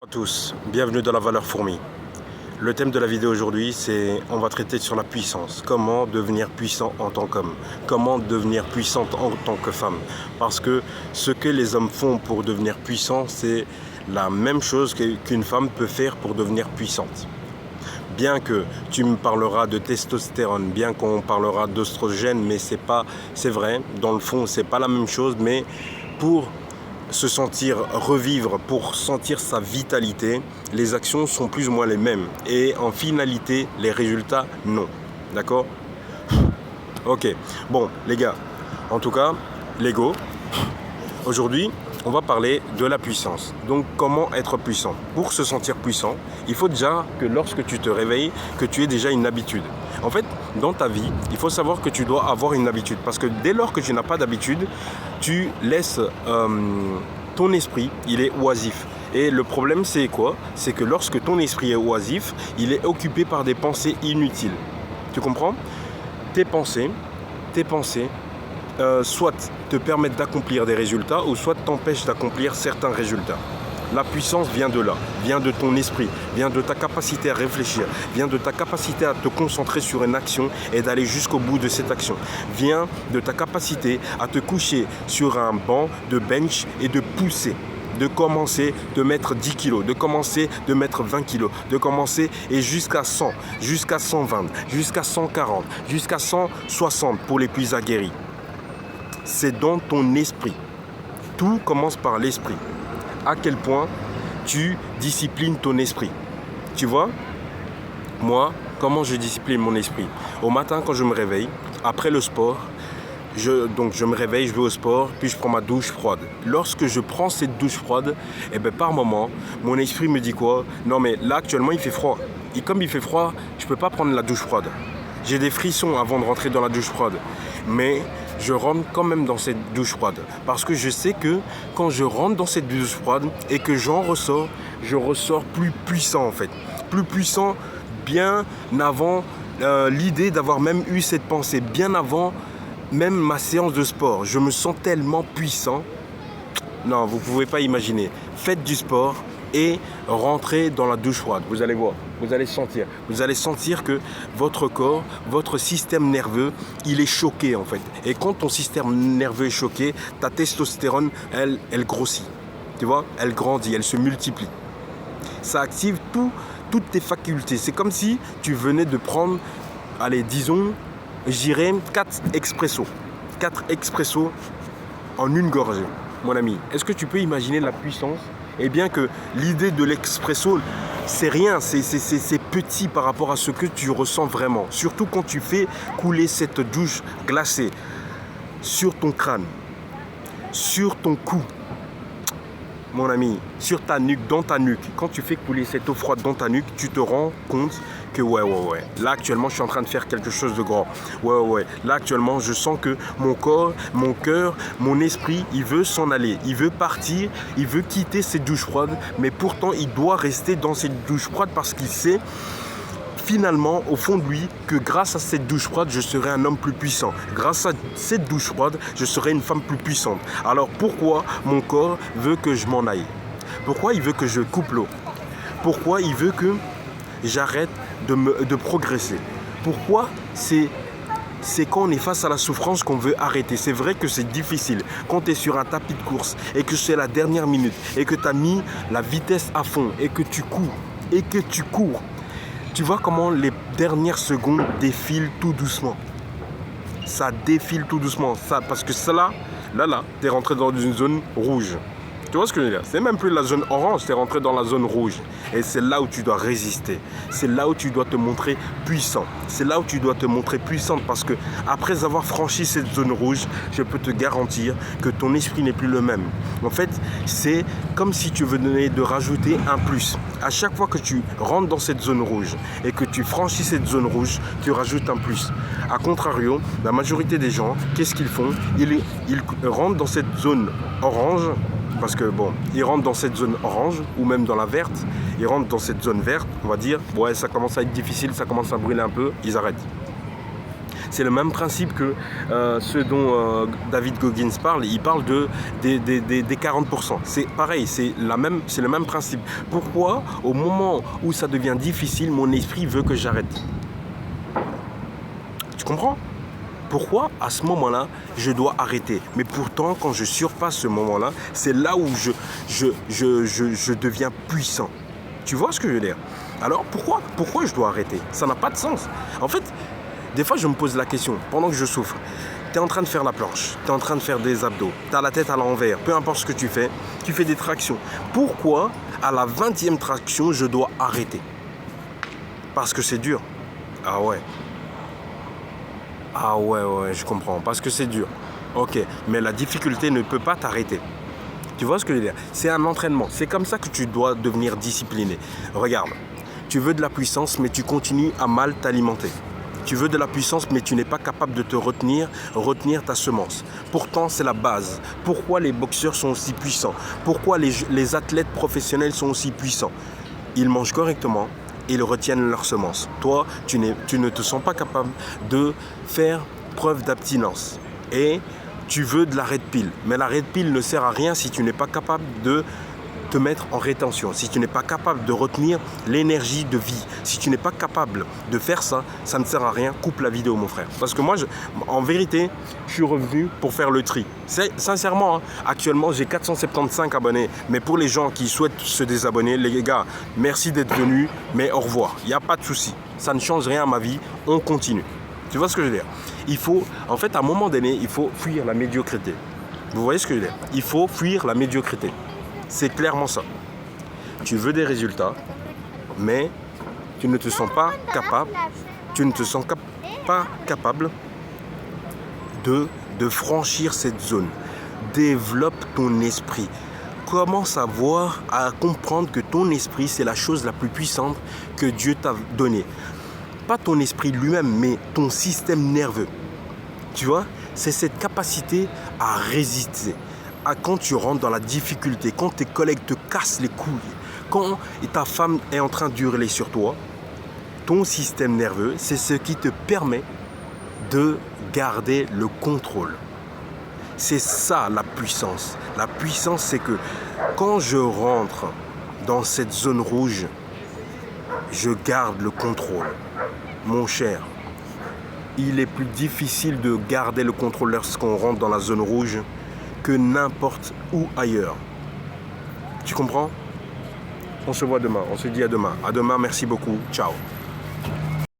Bonjour à tous, bienvenue dans la valeur fourmi. Le thème de la vidéo aujourd'hui, c'est on va traiter sur la puissance. Comment devenir puissant en tant qu'homme? Comment devenir puissante en tant que femme? Parce que ce que les hommes font pour devenir puissants, c'est la même chose qu'une femme peut faire pour devenir puissante. Bien que tu me parleras de testostérone, bien qu'on parlera d'oestrogène, mais c'est vrai, dans le fond, c'est pas la même chose, mais pour se sentir revivre, pour sentir sa vitalité, les actions sont plus ou moins les mêmes. Et en finalité, les résultats, non. D'accord? Ok. Bon, les gars, en tout cas, l'ego, aujourd'hui, on va parler de la puissance. Donc, comment être puissant? Pour se sentir puissant, il faut déjà que lorsque tu te réveilles, que tu aies déjà une habitude. En fait, dans ta vie, il faut savoir que tu dois avoir une habitude. Parce que dès lors que tu n'as pas d'habitude, tu laisses ton esprit, il est oisif. Et le problème, c'est quoi? C'est que lorsque ton esprit est oisif, il est occupé par des pensées inutiles. Tu comprends? Tes pensées, soit te permettent d'accomplir des résultats ou soit t'empêchent d'accomplir certains résultats. La puissance vient de là, vient de ton esprit, vient de ta capacité à réfléchir, vient de ta capacité à te concentrer sur une action et d'aller jusqu'au bout de cette action. Vient de ta capacité à te coucher sur un banc de bench et de pousser. De commencer de mettre 10 kg, de commencer de mettre 20 kg, de commencer et jusqu'à 100, jusqu'à 120, jusqu'à 140, jusqu'à 160 pour les plus aguerris. C'est dans ton esprit. Tout commence par l'esprit. À quel point tu disciplines ton esprit. Tu vois, moi, comment je discipline mon esprit? Au matin, quand je me réveille, après le sport, je me réveille, je vais au sport, puis je prends ma douche froide. Lorsque je prends cette douche froide, par moment, mon esprit me dit quoi? Non mais là, actuellement, il fait froid. Et comme il fait froid, je ne peux pas prendre la douche froide. J'ai des frissons avant de rentrer dans la douche froide. Mais je rentre quand même dans cette douche froide. Parce que je sais que quand je rentre dans cette douche froide et que j'en ressors, je ressors plus puissant en fait. Plus puissant bien avant l'idée d'avoir même eu cette pensée. Bien avant même ma séance de sport. Je me sens tellement puissant. Non, vous ne pouvez pas imaginer. Faites du sport et rentrez dans la douche froide. Vous allez voir, vous allez sentir que votre corps, votre système nerveux, il est choqué en fait. Et quand ton système nerveux est choqué, ta testostérone, elle grossit. Tu vois, elle grandit, elle se multiplie. Ça active toutes tes facultés. C'est comme si tu venais de prendre, allez, disons, je dirais 4 expressos. 4 expressos en une gorgée, mon ami. Est-ce que tu peux imaginer la puissance? Eh bien que l'idée de l'expresso, c'est rien, c'est petit par rapport à ce que tu ressens vraiment. Surtout quand tu fais couler cette douche glacée sur ton crâne, sur ton cou, mon ami, sur ta nuque, dans ta nuque. Quand tu fais couler cette eau froide dans ta nuque, tu te rends compte que ouais. Là actuellement, je suis en train de faire quelque chose de grand. Ouais. Là actuellement, je sens que mon corps, mon cœur, mon esprit, il veut s'en aller. Il veut partir, il veut quitter cette douche froide. Mais pourtant, il doit rester dans cette douche froide parce qu'il sait finalement, au fond de lui, que grâce à cette douche froide, je serai un homme plus puissant. Grâce à cette douche froide, je serai une femme plus puissante. Alors pourquoi mon corps veut que je m'en aille? Pourquoi il veut que je coupe l'eau? Pourquoi il veut que j'arrête de progresser? Pourquoi c'est quand on est face à la souffrance qu'on veut arrêter. C'est vrai que c'est difficile. Quand tu es sur un tapis de course et que c'est la dernière minute et que tu as mis la vitesse à fond et que tu cours, tu vois comment les dernières secondes défilent tout doucement. Ça défile tout doucement. Parce que là, tu es rentré dans une zone rouge. Tu vois ce que je veux dire? C'est même plus la zone orange, tu es rentré dans la zone rouge. Et c'est là où tu dois résister. C'est là où tu dois te montrer puissant. C'est là où tu dois te montrer puissante parce que après avoir franchi cette zone rouge, je peux te garantir que ton esprit n'est plus le même. En fait, c'est comme si tu venais de rajouter un plus. À chaque fois que tu rentres dans cette zone rouge et que tu franchis cette zone rouge, tu rajoutes un plus. A contrario, la majorité des gens, qu'est-ce qu'ils font? Ils rentrent dans cette zone orange. Parce que bon, ils rentrent dans cette zone orange ou même dans la verte, ils rentrent dans cette zone verte, on va dire, ouais, ça commence à être difficile, ça commence à brûler un peu, ils arrêtent. C'est le même principe que ce dont David Goggins parle. Il parle des 40%. C'est pareil, c'est le même principe. Pourquoi, au moment où ça devient difficile, mon esprit veut que j'arrête? Tu comprends? Pourquoi, à ce moment-là, je dois arrêter? Mais pourtant, quand je surpasse ce moment-là, c'est là où je deviens puissant. Tu vois ce que je veux dire? Alors, pourquoi je dois arrêter? Ça n'a pas de sens. En fait, des fois, je me pose la question, pendant que je souffre, tu es en train de faire la planche, tu es en train de faire des abdos, tu as la tête à l'envers, peu importe ce que tu fais des tractions. Pourquoi, à la 20e traction, je dois arrêter? Parce que c'est dur. Ah ouais. Ah ouais, je comprends. Parce que c'est dur. Ok, mais la difficulté ne peut pas t'arrêter. Tu vois ce que je veux dire? C'est un entraînement. C'est comme ça que tu dois devenir discipliné. Regarde, tu veux de la puissance, mais tu continues à mal t'alimenter. Tu veux de la puissance, mais tu n'es pas capable de te retenir ta semence. Pourtant, c'est la base. Pourquoi les boxeurs sont aussi puissants? Pourquoi les athlètes professionnels sont aussi puissants? Ils mangent correctement. Ils retiennent leur semence. Toi, tu ne te sens pas capable de faire preuve d'abstinence. Et tu veux de la red pill. Mais la red pill ne sert à rien si tu n'es pas capable de te mettre en rétention. Si tu n'es pas capable de retenir l'énergie de vie. Si tu n'es pas capable de faire ça, ça ne sert à rien. Coupe la vidéo, mon frère. Parce que moi, en vérité, je suis revenu pour faire le tri. Sincèrement, hein, actuellement, j'ai 475 abonnés. Mais pour les gens qui souhaitent se désabonner, les gars, merci d'être venus, mais au revoir. Il n'y a pas de souci. Ça ne change rien à ma vie. On continue. Tu vois ce que je veux dire? Il faut, en fait, à un moment donné, il faut fuir la médiocrité. Vous voyez ce que je veux dire? Il faut fuir la médiocrité. C'est clairement ça. Tu veux des résultats, mais tu ne te sens pas capable, pas capable de franchir cette zone. Développe ton esprit. Commence à comprendre que ton esprit, c'est la chose la plus puissante que Dieu t'a donnée. Pas ton esprit lui-même, mais ton système nerveux. Tu vois, c'est cette capacité à résister. Quand tu rentres dans la difficulté, quand tes collègues te cassent les couilles, quand ta femme est en train d'hurler sur toi, ton système nerveux, c'est ce qui te permet de garder le contrôle. C'est ça la puissance. La puissance, c'est que quand je rentre dans cette zone rouge, je garde le contrôle. Mon cher, il est plus difficile de garder le contrôle lorsqu'on rentre dans la zone rouge que n'importe où ailleurs. Tu comprends? On se voit demain, on se dit à demain. À demain, merci beaucoup. Ciao.